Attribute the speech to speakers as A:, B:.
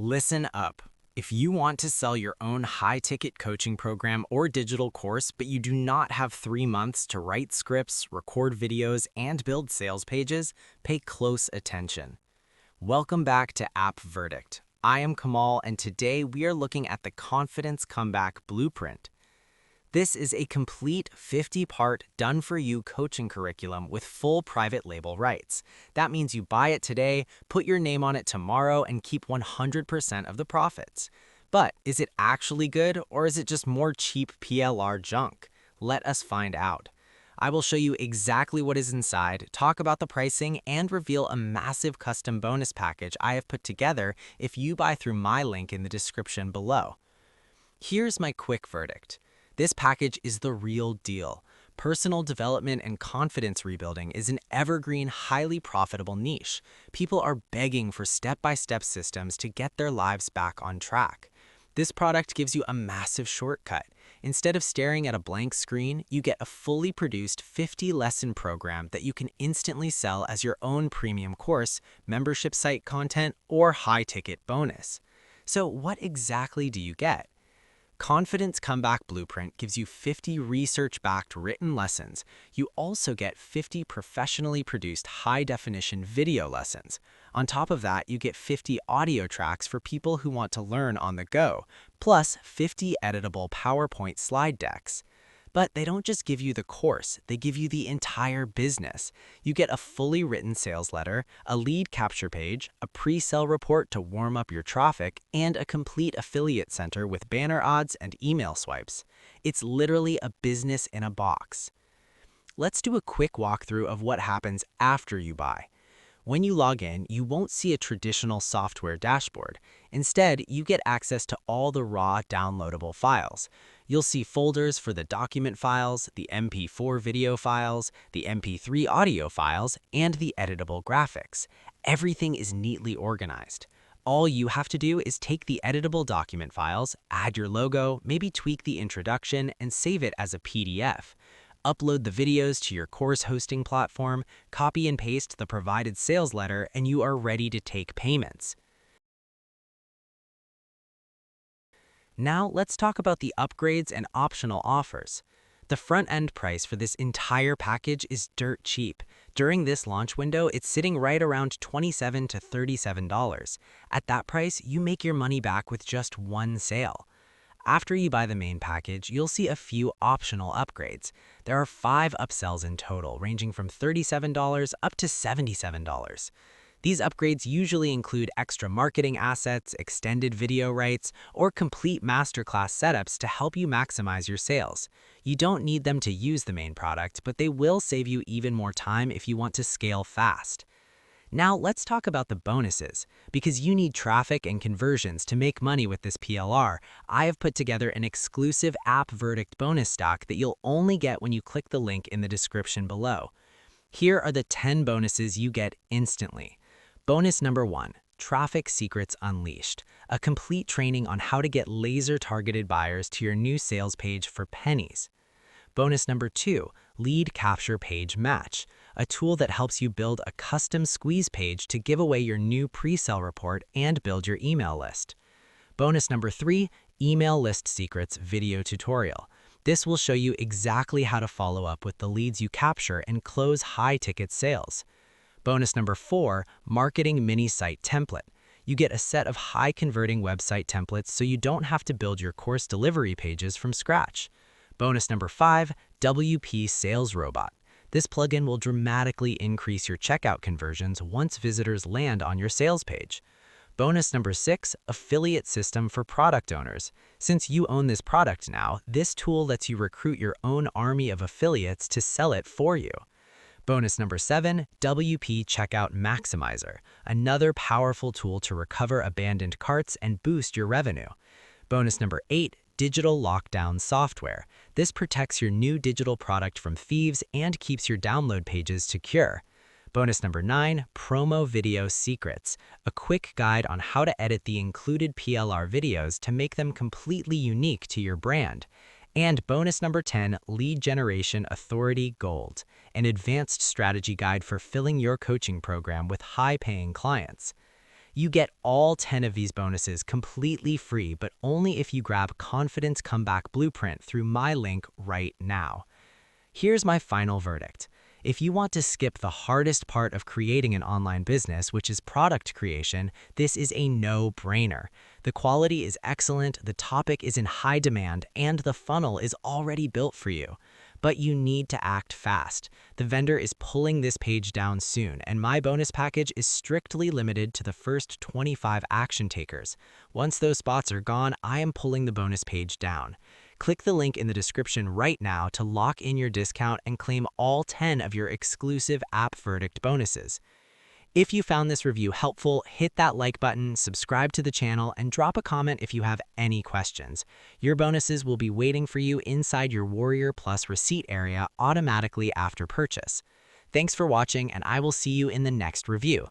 A: Listen up. If you want to sell your own high-ticket coaching program or digital course, but you do not have 3 months to write scripts, record videos, and build sales pages, pay close attention. Welcome back to App Verdict. I am Kamal, and today we are looking at the Confidence Comeback Blueprint. This is a complete 50-part done-for-you coaching curriculum with full private label rights. That means you buy it today, put your name on it tomorrow, and keep 100% of the profits. But is it actually good, or is it just more cheap PLR junk? Let us find out. I will show you exactly what is inside, talk about the pricing, and reveal a massive custom bonus package I have put together if you buy through my link in the description below. Here's my quick verdict. This package is the real deal. Personal development and confidence rebuilding is an evergreen, highly profitable niche. People are begging for step-by-step systems to get their lives back on track. This product gives you a massive shortcut. Instead of staring at a blank screen, you get a fully produced 50-lesson program that you can instantly sell as your own premium course, membership site content, or high-ticket bonus. So what exactly do you get? Confidence Comeback Blueprint gives you 50 research-backed written lessons. You also get 50 professionally produced high-definition video lessons. On top of that, you get 50 audio tracks for people who want to learn on the go, plus 50 editable PowerPoint slide decks. But they don't just give you the course, they give you the entire business. You get a fully written sales letter, a lead capture page, a pre-sale report to warm up your traffic, and a complete affiliate center with banner odds and email swipes. It's literally a business in a box. Let's do a quick walkthrough of what happens after you buy. When you log in, you won't see a traditional software dashboard. Instead, you get access to all the raw downloadable files. You'll see folders for the document files, the MP4 video files, the MP3 audio files, and the editable graphics. Everything is neatly organized. All you have to do is take the editable document files, add your logo, maybe tweak the introduction, and save it as a PDF. Upload the videos to your course hosting platform, copy and paste the provided sales letter, and you are ready to take payments. Now let's talk about the upgrades and optional offers. The front-end price for this entire package is dirt cheap. During this launch window, it's sitting right around $27 to $37. At that price, you make your money back with just one sale. After you buy the main package, you'll see a few optional upgrades. There are 5 upsells in total, ranging from $37 up to $77. These upgrades usually include extra marketing assets, extended video rights, or complete masterclass setups to help you maximize your sales. You don't need them to use the main product, but they will save you even more time if you want to scale fast. Now let's talk about the bonuses. Because you need traffic and conversions to make money with this PLR, I have put together an exclusive App Verdict bonus stock that you'll only get when you click the link in the description below. Here are the 10 bonuses you get instantly. Bonus number 1, Traffic Secrets Unleashed, a complete training on how to get laser-targeted buyers to your new sales page for pennies. Bonus number 2, Lead Capture Page Match, a tool that helps you build a custom squeeze page to give away your new pre-sale report and build your email list. Bonus number 3, Email List Secrets Video Tutorial. This will show you exactly how to follow up with the leads you capture and close high-ticket sales. Bonus number 4, Marketing Mini Site Template. You get a set of high-converting website templates so you don't have to build your course delivery pages from scratch. Bonus number 5, WP Sales Robot. This plugin will dramatically increase your checkout conversions once visitors land on your sales page. Bonus number 6, Affiliate System for Product Owners. Since you own this product now, this tool lets you recruit your own army of affiliates to sell it for you. Bonus number 7, WP Checkout Maximizer, another powerful tool to recover abandoned carts and boost your revenue. Bonus number 8, Digital Lockdown Software. This protects your new digital product from thieves and keeps your download pages secure. Bonus number 9, Promo Video Secrets, a quick guide on how to edit the included PLR videos to make them completely unique to your brand. And bonus number 10, Lead Generation Authority Gold, an advanced strategy guide for filling your coaching program with high-paying clients. You get all 10 of these bonuses completely free, but only if you grab Confidence Comeback Blueprint through my link right now. Here's my final verdict. If you want to skip the hardest part of creating an online business, which is product creation, this is a no-brainer. The quality is excellent, the topic is in high demand, and the funnel is already built for you. But you need to act fast. The vendor is pulling this page down soon, and my bonus package is strictly limited to the first 25 action takers. Once those spots are gone, I am pulling the bonus page down. Click the link in the description right now to lock in your discount and claim all 10 of your exclusive App Verdict bonuses. If you found this review helpful, hit that like button, subscribe to the channel, and drop a comment if you have any questions. Your bonuses will be waiting for you inside your Warrior Plus receipt area automatically after purchase. Thanks for watching, and I will see you in the next review.